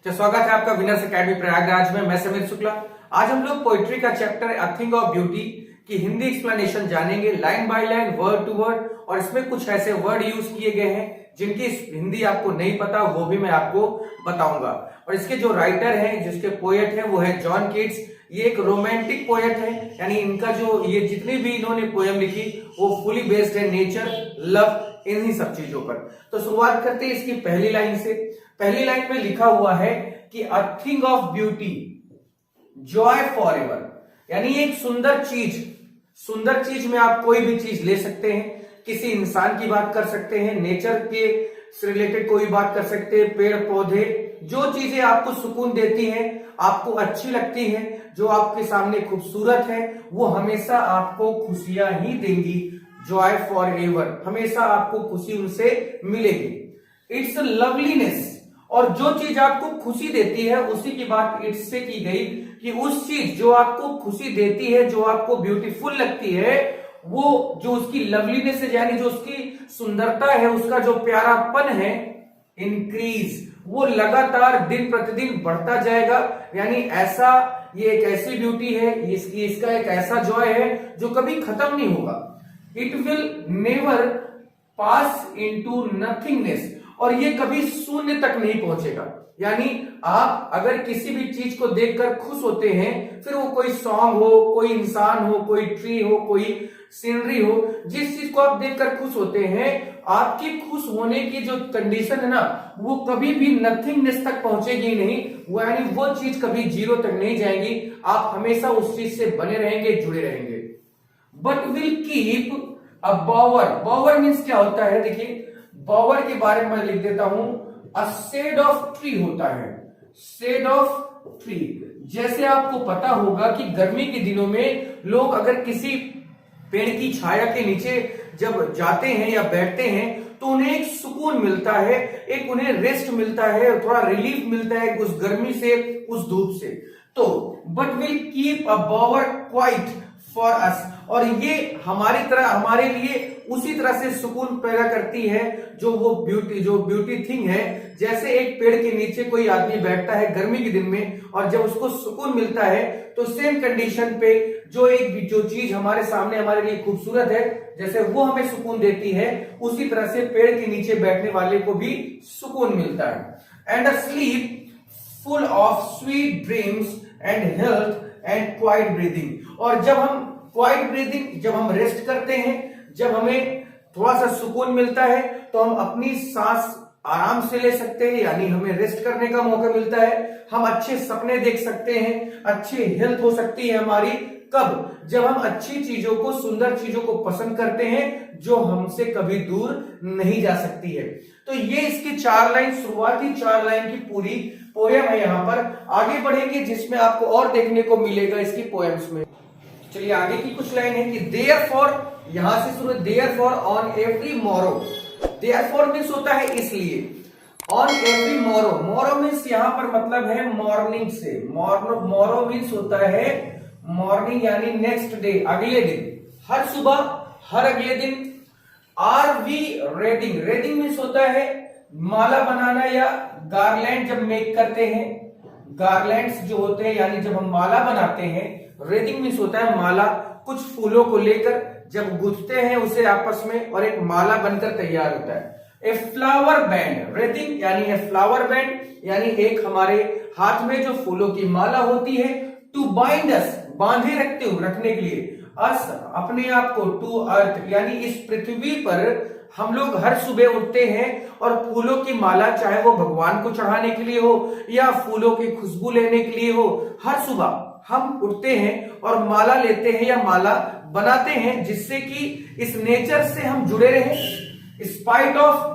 तो स्वागत है आपका विनर्स एकेडमी प्रयागराज में। मैं समीर शुक्ला। आज हम लोग पोइट्री का chapter a thing of beauty की हिंदी एक्सप्लेनेशन जानेंगे, line by line, word to word. और इसमें कुछ ऐसे वर्ड यूज किए गए हैं जिनकी हिंदी आपको नहीं पता, वो भी मैं आपको बताऊंगा। और इसके जो राइटर हैं, जिसके पोएट हैं, वो है जॉन कीट्स। ये एक रोमांटिक पोएट है, यानी इनका जो ये जितनी भी इन्होंने पोएम लिखी वो फुली बेस्ड है नेचर, लव, इन्हीं सब चीजों पर। तो शुरुआत करते हैं इसकी पहली लाइन से। पहली लाइन में लिखा हुआ है कि अ thing of beauty, Joy for ever, यानी एक सुंदर चीज में आप कोई भी चीज ले सकते हैं। किसी इंसान की बात कर सकते हैं, नेचर के से रिलेटेड कोई बात कर सकते हैं, पेड़ पौधे, जो चीजें आपको सुकून देती हैं, आपको अच्छी लगती हैं, जो आपके सामने खूबसूरत है, वो हमेशा आपको खुशियां ही देंगी। जॉय फॉर एवर, हमेशा आपको खुशी उनसे मिलेगी। इट्स लवलीनेस, और जो चीज आपको खुशी देती है उसी की बात इट्स से की गई कि उस चीज जो आपको खुशी देती है, जो आपको ब्यूटीफुल लगती है, वो जो उसकी लवलीनेस है, यानी जो उसकी सुंदरता है, उसका जो प्यारापन है, इंक्रीज, वो लगातार दिन प्रतिदिन बढ़ता जाएगा। यानी ऐसा, ये एक ऐसी ब्यूटी है, इसका एक ऐसा जॉय है जो कभी खत्म नहीं होगा। It will never pass into nothingness, और ये कभी शून्य तक नहीं पहुंचेगा। यानी आप अगर किसी भी चीज को देखकर खुश होते हैं, फिर वो कोई सॉन्ग हो, कोई इंसान हो, कोई ट्री हो, कोई सीनरी हो, जिस चीज को आप देखकर खुश होते हैं, आपकी खुश होने की जो कंडीशन है ना, वो कभी भी नथिंगनेस तक पहुंचेगी नहीं। वो यानी वो चीज कभी जीरो तक नहीं जाएगी। आप हमेशा उस चीज से बने रहेंगे, जुड़े रहेंगे। But will keep a Bower. Bower means क्या होता है? देखिए, बॉवर के बारे में लिख देता हूं, अ शेड ऑफ ट्री होता है। शेड ऑफ ट्री, जैसे आपको पता होगा कि गर्मी के दिनों में लोग अगर किसी पेड़ की छाया के नीचे जब जाते हैं या बैठते हैं तो उन्हें एक सुकून मिलता है, एक उन्हें रेस्ट मिलता है, थोड़ा रिलीफ मिलता है उस गर्मी से, उस धूप से। तो but will keep a Bower quiet for us, और ये हमारे लिए उसी तरह से सुकून पैदा करती है जो ब्यूटी थिंग है। जैसे एक पेड़ के नीचे कोई आदमी बैठता है गर्मी के दिन में, और जब उसको सुकून मिलता है, तो सेम कंडीशन पे जो चीज हमारे सामने हमारे लिए खूबसूरत है, जैसे वो हमें सुकून देती है, उसी तरह से पेड़ के नीचे बैठने वाले को भी सुकून मिलता है। And a slip full of sweet dreams and health and quite breathing, और जब हम क्वाइट ब्रीदिंग, जब हम रेस्ट करते हैं, जब हमें थोड़ा सा सुकून मिलता है, तो हम अपनी सांस आराम से ले सकते हैं, यानी हमें रेस्ट करने का मौका मिलता है। हम अच्छे सपने देख सकते हैं, अच्छी हेल्थ हो सकती है हमारी। कब? जब हम अच्छी चीजों को, सुंदर चीजों को पसंद करते हैं जो हमसे कभी दूर नहीं जा सकती है। तो ये इसकी शुरुआती 4 लाइन की पूरी पोयम है। यहां पर आगे बढ़ेंगे जिसमें आपको और देखने को मिलेगा इसकी पोएम्स में। चलिए आगे की कुछ लाइन है कि देयरफॉर, यहां से शुरू, therefore on every Morrow. Therefore means होता है इसलिए, on every Morrow, Morrow means यहां पर मतलब है मॉर्निंग से। मॉरो मींस होता है मॉर्निंग, यानी नेक्स्ट डे, अगले दिन, हर सुबह, हर अगले दिन। Are we wreathing, wreathing means होता है माला बनाना या गार्लैंड जब मेक करते हैं, गार्लैंड्स जो होते हैं, यानी जब हम माला बनाते हैं। रेडिंग मींस होता है माला, कुछ फूलों को लेकर जब गुथते हैं उसे आपस में, और एक माला बनकर तैयार होता है। ए फ्लावर बैंड, रेडिंग यानी ए फ्लावर बैंड, यानी एक हमारे हाथ में जो फूलों की माला होती है। टू बाइंड अस, बांधे रखने के लिए, अस अपने आप को, टू अर्थ, यानी इस पृथ्वी पर हम लोग हर सुबह उठते हैं और फूलों की माला, चाहे वो भगवान को चढ़ाने के लिए हो या फूलों की खुशबू लेने के लिए हो, हर सुबह हम उठते हैं और माला लेते हैं या माला बनाते हैं, जिससे कि इस नेचर से हम जुड़े रहें। Spite of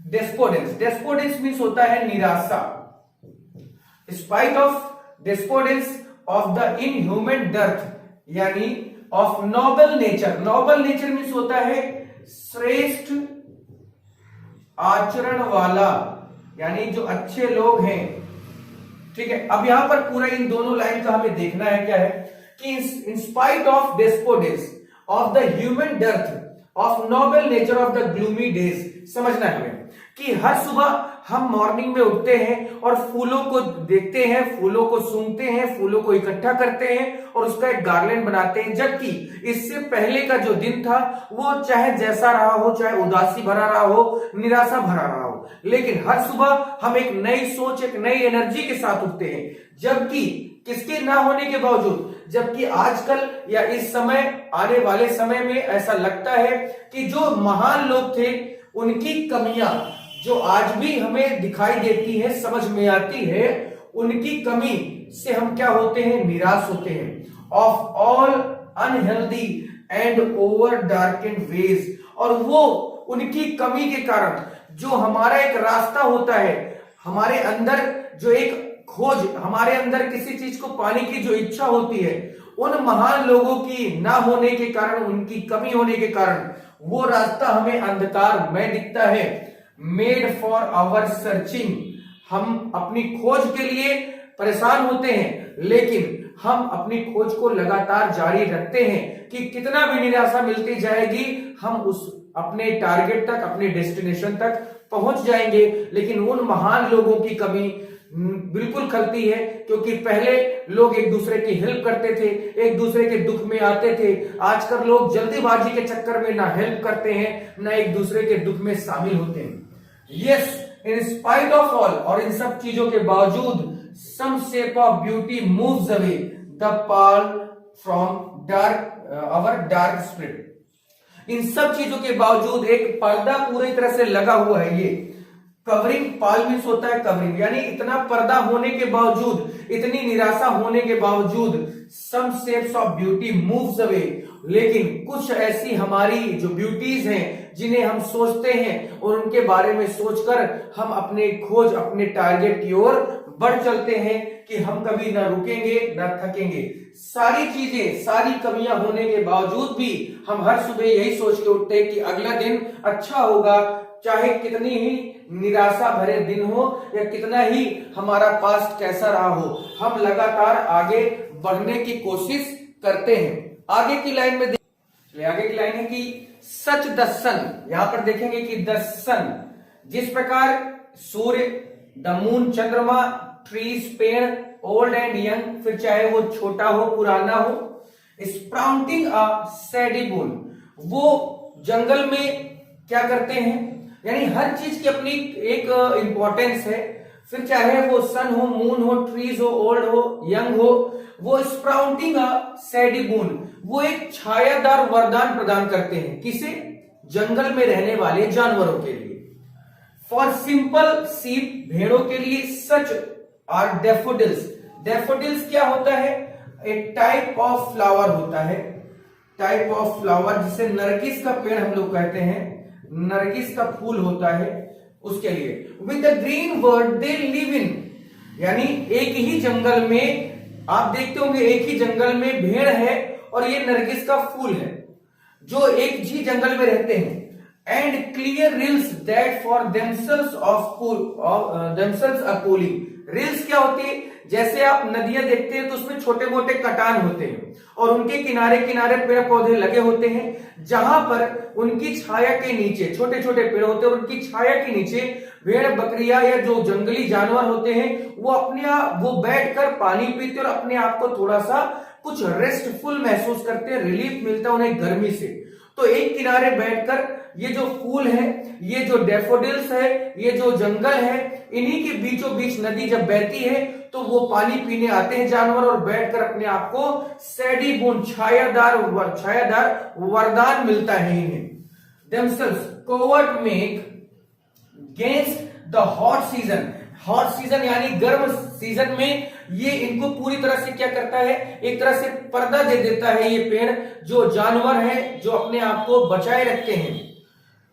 despondence, despondence means होता है निराशा। Spite of despondence of the inhuman dearth, यानी of noble nature. Noble nature means होता है श्रेष्ठ आचरण वाला, यानी जो अच्छे लोग हैं। ठीक है, अब यहां पर पूरा इन दोनों लाइन का हमें देखना है क्या है कि in spite of despondence of the human dearth of noble nature of the gloomy days, समझना है हमें कि हर सुबह, हम मॉर्निंग में उठते हैं और फूलों को देखते हैं, फूलों को सूंघते हैं, फूलों को इकट्ठा करते हैं और उसका एक गार्लैंड बनाते हैं। जबकि इससे पहले का जो दिन था वो चाहे जैसा रहा हो, चाहे उदासी भरा रहा हो, निराशा भरा रहा हो, लेकिन हर सुबह हम एक नई सोच, एक नई एनर्जी के साथ उठते हैं। जबकि किसके ना होने के बावजूद, जबकि आजकल या इस समय, आने वाले समय में ऐसा लगता है कि जो महान लोग थे उनकी कमियां जो आज भी हमें दिखाई देती है, समझ में आती है, उनकी कमी से हम क्या होते हैं, निराश होते हैं। Of all unhealthy and over darkened ways, और वो उनकी कमी के कारण जो हमारा एक रास्ता होता है, हमारे अंदर जो एक खोज, हमारे अंदर किसी चीज को पाने की जो इच्छा होती है, उन महान लोगों की ना होने के कारण, उनकी कमी होने के कारण वो रास्ता हमें अंधकार में दिखता है। मेड फॉर आवर सर्चिंग, हम अपनी खोज के लिए परेशान होते हैं, लेकिन हम अपनी खोज को लगातार जारी रखते हैं कि कितना भी निराशा मिलती जाएगी, हम उस अपने टारगेट तक, अपने डेस्टिनेशन तक पहुंच जाएंगे। लेकिन उन महान लोगों की कमी बिल्कुल खलती है, क्योंकि पहले लोग एक दूसरे की हेल्प करते थे, एक दूसरे के दुख में आते थे। आजकल लोग जल्दीबाजी के चक्कर में ना हेल्प करते हैं, ना एक दूसरे के दुख में शामिल होते हैं। Yes, in spite of all, और इन सब चीजों के बावजूद, some shape of beauty moves away the pall from dark, our dark spirit. इन सब चीजों के बावजूद एक पर्दा पूरी तरह से लगा हुआ है। ये कवरिंग, पाल मीन्स होता है कवरिंग, यानी इतना पर्दा होने के बावजूद, इतनी निराशा होने के बावजूद, some shapes of beauty moves away, लेकिन कुछ ऐसी हमारी जो ब्यूटीज हैं जिन्हें हम सोचते हैं और उनके बारे में सोचकर हम अपने खोज, अपने टारगेट की ओर बढ़ चलते हैं कि हम कभी ना रुकेंगे ना थकेंगे। सारी चीजें, सारी कमियां होने के बावजूद भी हम हर सुबह यही सोच के उठते हैं कि अगला दिन अच्छा होगा, चाहे कितनी ही निराशा भरे दिन हो या कितना ही हमारा पास्ट कैसा रहा हो, हम लगातार आगे बढ़ने की कोशिश करते हैं। आगे की लाइन में आगे की लाइन है कि सच द सन, यहां पर देखेंगे कि द सन, जिस प्रकार सूर्य, द मून चंद्रमा, ट्रीज पेड़, ओल्ड एंड यंग, फिर चाहे वो छोटा हो पुराना हो, स्प्राउटिंग अ सैडी बोल, वो जंगल में क्या करते हैं, यानी हर चीज की अपनी एक इंपॉर्टेंस है। फिर चाहे वो सन हो, मून हो, ट्रीज हो, ओल्ड हो, यंग हो, वो स्प्राउटिंग अ सैडी बून, वो एक छायादार वरदान प्रदान करते हैं। किसे? जंगल में रहने वाले जानवरों के लिए। फॉर सिंपल शीप, भेड़ों के लिए। सच आर डेफोडिल्स, डेफोडिल्स क्या होता है? एक टाइप ऑफ फ्लावर होता है, टाइप ऑफ फ्लावर जिसे नरगिस का पेड़ हम लोग कहते हैं, नरगिस का फूल होता है, उसके लिए। With the green word they live in, यानी एक ही जंगल में, आप देखते होंगे एक ही जंगल में भेड़ है और ये नरगिस का फूल है, जो एक ही जंगल में रहते हैं। And clear reels that for themselves a cooling. Reels क्या होती है? जैसे आप नदियां देखते हैं तो उसमें छोटे मोटे कटान होते हैं और उनके किनारे किनारे पेड़ पौधे लगे होते हैं, जहां पर उनकी छाया के नीचे छोटे छोटे पेड़ होते हैं और उनकी छाया के नीचे भेड़, बकरियां या जो जंगली जानवर होते हैं वो अपने आप वो बैठकर पानी पीते और अपने आप को थोड़ा सा कुछ रेस्टफुल महसूस करते हैं, रिलीफ मिलता है उन्हें गर्मी से। तो एक किनारे बैठकर ये जो फूल है, ये जो डैफोडिल्स है, ये जो जंगल है, इन्हीं के बीचों बीच नदी जब बहती है तो वो पानी पीने आते हैं जानवर और बैठकर अपने आप को सैडी बून, छायादार वरदान मिलता है इन्हें। themselves covert make against the hot season, hot season यानी गर्म सीजन में ये इनको पूरी तरह से क्या करता है, एक तरह से पर्दा दे देता है ये पेड़, जो जानवर है जो अपने आप को बचाए रखते हैं।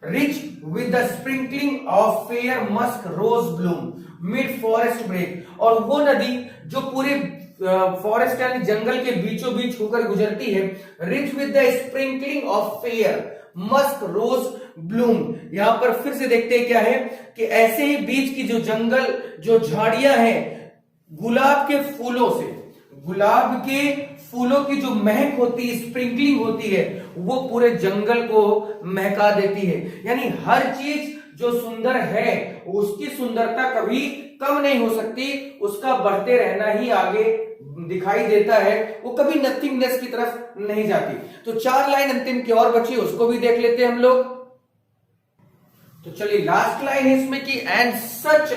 Rich with the sprinkling of fair musk rose bloom mid forest brake, और वो नदी जो पूरे फॉरेस्ट यानी जंगल के बीचों बीच होकर गुजरती है। Rich with the sprinkling of fair musk rose bloom, यहां पर फिर से देखते हैं क्या है कि ऐसे ही बीच की जो जंगल, जो झाड़ियां हैं, गुलाब के फूलों से, गुलाब के फूलों की जो महक होती है, स्प्रिंकलिंग होती है, वो पूरे जंगल को महका देती है। यानी हर चीज जो सुंदर है उसकी सुंदरता कभी कम नहीं हो सकती, उसका बढ़ते रहना ही आगे दिखाई देता है, वो कभी नथिंगनेस की तरफ नहीं जाती। तो 4 लाइन अंतिम की और बची, उसको भी देख लेते हैं हम लोग। तो चलिए लास्ट लाइन है इसमें कि and such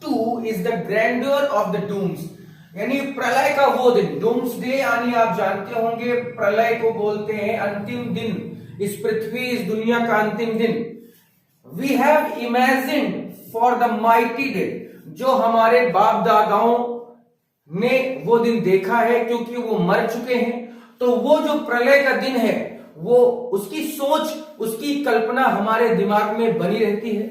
too is the grandeur of the dooms, यानी प्रलय का वो दिन, डूम्स डे यानी आप जानते होंगे प्रलय को बोलते हैं अंतिम दिन, इस पृथ्वी इस दुनिया का अंतिम दिन। We have imagined for the mighty day, जो हमारे बाप दादाओं ने वो दिन देखा है क्योंकि वो मर चुके हैं। तो वो जो प्रलय का दिन है वो उसकी सोच, उसकी कल्पना हमारे दिमाग में बनी रहती है।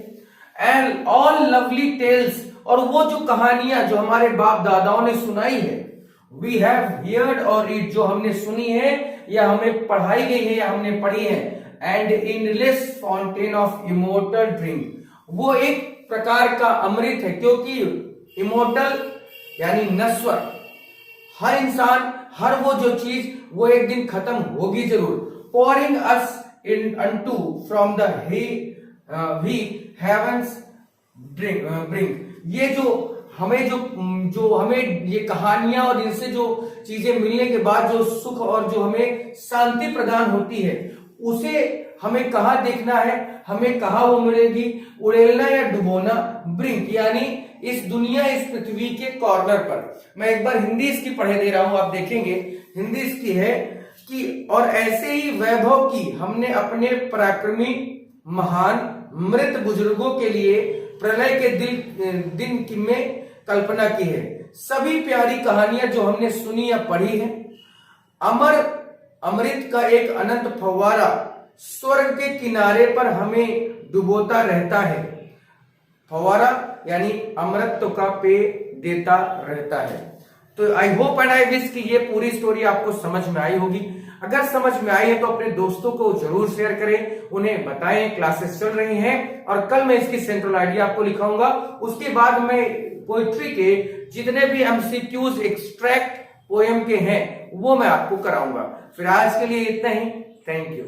एंड ऑल लवली टेल्स, और वो जो कहानियां जो हमारे बाप दादाओं ने सुनाई है, वी हैव हियर्ड और रीड, जो हमने सुनी है या हमें पढ़ाई गई है या हमने पढ़ी है। And endless fountain of immortal drink, वो एक प्रकार का अमृत है, क्योंकि इमोर्टल यानी नश्वर, हर इंसान, हर वो जो चीज वो एक दिन खत्म होगी जरूर। pouring us unto from the heavens bring, ये जो हमें ये कहानियां और इनसे जो चीजें मिलने के बाद जो सुख और जो हमें शांति प्रदान होती है, उसे हमें कहाँ देखना है, हमें कहाँ वो मिलेगी, उड़ेलना या डुबोना, ब्रिंक यानी इस दुनिया इस पृथ्वी के कॉर्नर पर। मैं एक बार हिंदी इसकी पढ़े दे रहा हूं, आप देखेंगे हिंदी इसकी है कि और ऐसे ही वैभव की हमने अपने पराक्रमी महान मृत बुजुर्गों के लिए प्रलय के दिन की में कल्पना की है। सभी प्यारी कहानियां जो हमने सुनी या पढ़ी है, अमृत का एक अनंत फव्वारा स्वर्ग के किनारे पर हमें डुबोता रहता है। फव्वारा यानी अमृत का पेय देता रहता है। तो I hope and I wish कि ये पूरी स्टोरी आपको समझ में आई होगी। अगर समझ में आई है तो अपने दोस्तों को जरूर शेयर करें, उन्हें बताएं क्लासेस चल रही हैं, और कल मैं इसकी सेंट्रल आइडिया आपको लिखाऊंगा। उसके बाद मैं पोइट्री के जितने भी एमसीक्यूज एक्सट्रैक्ट पोएम के हैं वो मैं आपको कराऊंगा। फिर आज के लिए इतना ही, थैंक यू।